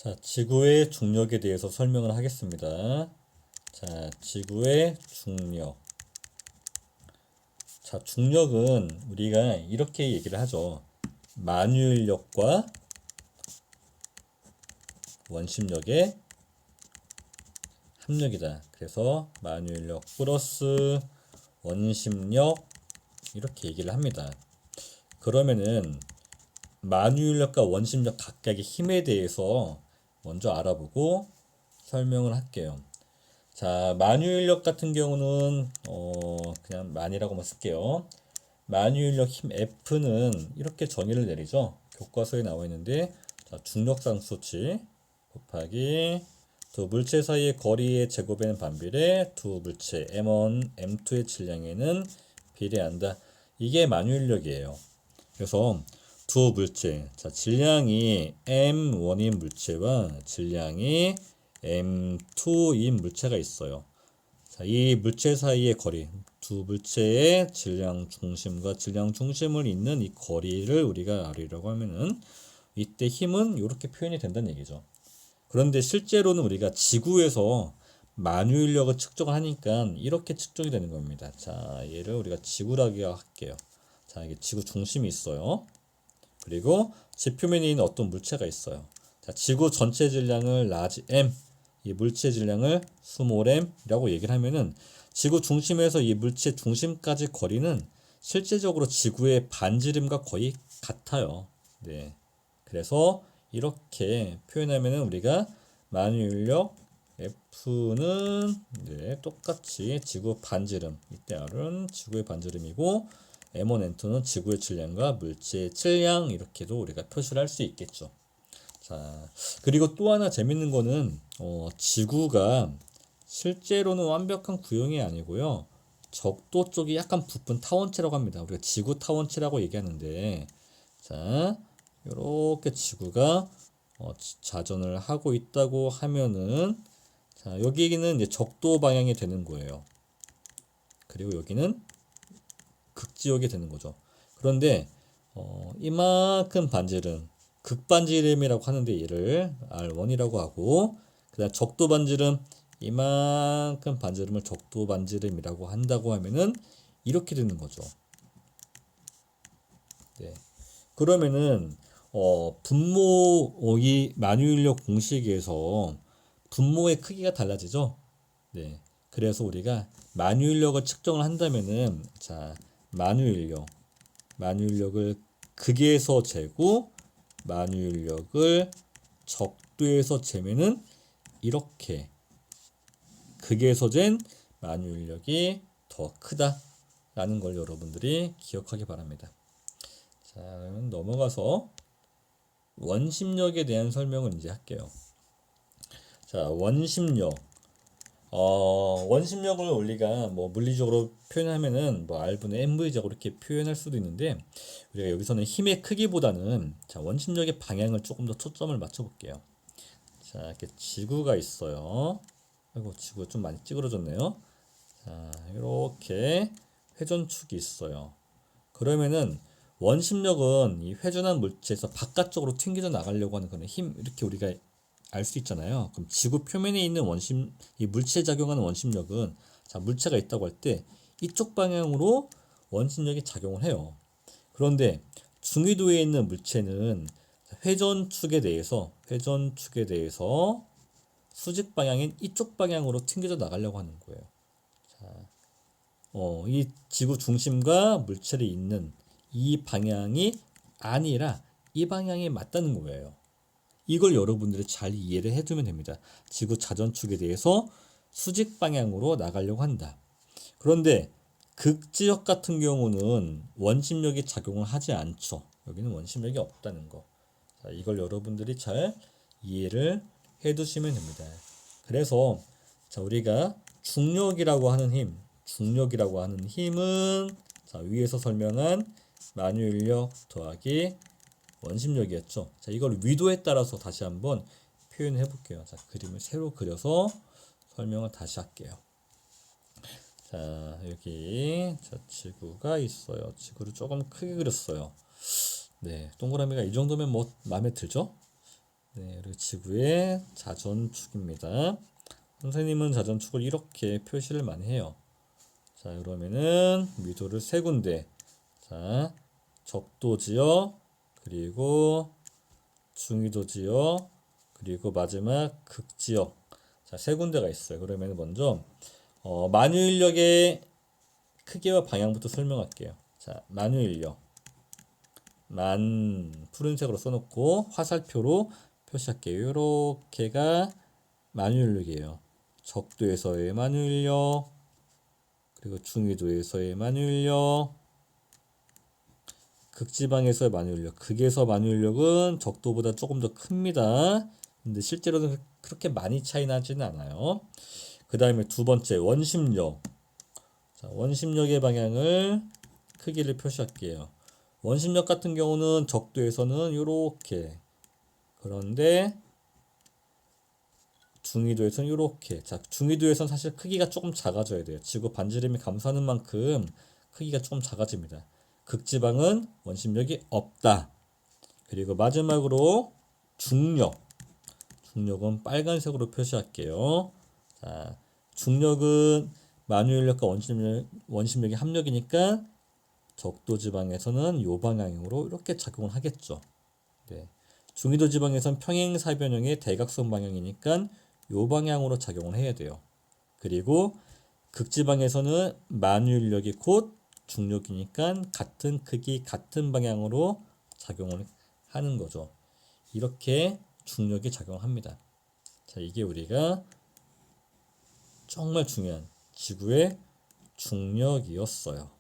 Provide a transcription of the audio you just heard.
자, 지구의 중력에 대해서 설명을 하겠습니다. 자, 지구의 중력. 자, 중력은 우리가 이렇게 얘기를 하죠. 만유인력과 원심력의 합력이다. 그래서 만유인력 플러스 원심력 이렇게 얘기를 합니다. 그러면은 만유인력과 원심력 각각의 힘에 대해서 먼저 알아보고 설명을 할게요. 자, 만유인력 같은 경우는 그냥 만이라고만 쓸게요. 만유인력 힘 F는 이렇게 정의를 내리죠. 교과서에 나와 있는데, 자, 중력상 수치 곱하기 두 물체 사이의 거리의 제곱에는 반비례, 두 물체 M1, M2의 질량에는 비례한다. 이게 만유인력이에요. 그래서 두 물체, 자, 질량이 M1인 물체와 질량이 M2인 물체가 있어요. 자, 이 물체 사이의 거리, 두 물체의 질량 중심과 질량 중심을 잇는 이 거리를 우리가 알으려고 하면은 이때 힘은 이렇게 표현이 된다는 얘기죠. 그런데 실제로는 우리가 지구에서 만유인력을 측정을 하니까 이렇게 측정이 되는 겁니다. 자, 얘를 우리가 지구라고 할게요. 자, 이게 지구 중심이 있어요. 그리고 지표면에 있는 어떤 물체가 있어요. 자, 지구 전체 질량을 라지 M, 이 물체 질량을 스몰 m이라고 얘기를 하면은 지구 중심에서 이 물체 중심까지 거리는 실제적으로 지구의 반지름과 거의 같아요. 네. 그래서 이렇게 표현하면은 우리가 만유인력 F는 네, 똑같이 지구 반지름, 이때 R은 지구의 반지름이고 M1, M2는 지구의 질량과 물체의 질량 이렇게도 우리가 표시를 할 수 있겠죠. 자, 그리고 또 하나 재밌는 거는 지구가 실제로는 완벽한 구형이 아니고요. 적도 쪽이 약간 부푼 타원체라고 합니다. 우리가 지구 타원체라고 얘기하는데, 자, 이렇게 지구가 자전을 하고 있다고 하면은, 자, 여기는 이제 적도 방향이 되는 거예요. 그리고 여기는 극지역이 되는 거죠. 그런데 이만큼 반지름, 극반지름이라고 하는데 얘를 R1이라고 하고, 그다음 적도 반지름, 이만큼 반지름을 적도 반지름이라고 한다고 하면은 이렇게 되는 거죠. 네. 그러면은 분모 이 만유인력 공식에서 분모의 크기가 달라지죠. 네. 그래서 우리가 만유인력을 측정을 한다면은 자, 만유인력을 극에서 재고 만유인력을 적도에서 재면은 이렇게 극에서 잰 만유인력이 더 크다라는 걸 여러분들이 기억하기 바랍니다. 자, 그러면 넘어가서 원심력에 대한 설명을 이제 할게요. 자, 원심력. 원심력을 우리가 뭐 물리적으로 표현하면은 뭐 R분의 mv제곱 이렇게 표현할 수도 있는데, 우리가 여기서는 힘의 크기보다는 자, 원심력의 방향을 조금 더 초점을 맞춰 볼게요. 자, 이렇게 지구가 있어요. 아이고, 지구가 좀 많이 찌그러졌네요. 자, 이렇게 회전축이 있어요. 그러면은 원심력은 이 회전한 물체에서 바깥쪽으로 튕겨져 나가려고 하는 그런 힘, 이렇게 우리가 알 수 있잖아요. 그럼 지구 표면에 있는 원심, 이 물체에 작용하는 원심력은, 자, 물체가 있다고 할 때 이쪽 방향으로 원심력이 작용을 해요. 그런데 중위도에 있는 물체는 회전축에 대해서 수직 방향인 이쪽 방향으로 튕겨져 나가려고 하는 거예요. 자, 이 지구 중심과 물체를 잇는 이 방향이 아니라 이 방향이 맞다는 거예요. 이걸 여러분들이 잘 이해를 해두면 됩니다. 지구 자전축에 대해서 수직 방향으로 나가려고 한다. 그런데 극지역 같은 경우는 원심력이 작용을 하지 않죠. 여기는 원심력이 없다는 거. 자, 이걸 여러분들이 잘 이해를 해두시면 됩니다. 그래서 자, 우리가 중력이라고 하는 힘은 자, 위에서 설명한 만유인력 더하기 원심력이었죠. 자, 이걸 위도에 따라서 다시 한번 표현해 볼게요. 자, 그림을 새로 그려서 설명을 다시 할게요. 자, 여기 자, 지구가 있어요. 지구를 조금 크게 그렸어요. 네, 동그라미가 이 정도면 뭐 마음에 들죠? 네, 그리고 지구의 자전축입니다. 선생님은 자전축을 이렇게 표시를 많이 해요. 자, 그러면은 미도를 세 군데. 자, 적도 지역, 그리고 중위도 지역, 그리고 마지막 극지역. 자, 세 군데가 있어요. 그러면 먼저 만유인력의 크기와 방향부터 설명할게요. 자, 만유인력. 푸른색으로 써놓고 화살표로 표시할게요. 요렇게가 만유인력이에요. 적도에서의 만유인력, 그리고 중위도에서의 만유인력, 극지방에서의 만유인력. 극에서 만유인력은 적도보다 조금 더 큽니다. 근데 실제로는 그렇게 많이 차이 나지는 않아요. 그 다음에 두 번째 원심력. 자, 원심력의 방향을 크기를 표시할게요. 원심력 같은 경우는 적도에서는 이렇게, 그런데 중위도에서는 이렇게. 자, 중위도에서는 사실 크기가 조금 작아져야 돼요. 지구 반지름이 감소하는 만큼 크기가 조금 작아집니다. 극지방은 원심력이 없다. 그리고 마지막으로 중력. 중력은 빨간색으로 표시할게요. 자, 중력은 만유인력과 원심력의 합력이니까 적도 지방에서는 이 방향으로 이렇게 작용을 하겠죠. 네. 중위도 지방에선 평행사변형의 대각선 방향이니까 이 방향으로 작용을 해야 돼요. 그리고 극지방에서는 만유인력이 곧 중력이니까 같은 크기, 같은 방향으로 작용을 하는 거죠. 이렇게 중력이 작용합니다. 자, 이게 우리가 정말 중요한 지구의 중력이었어요.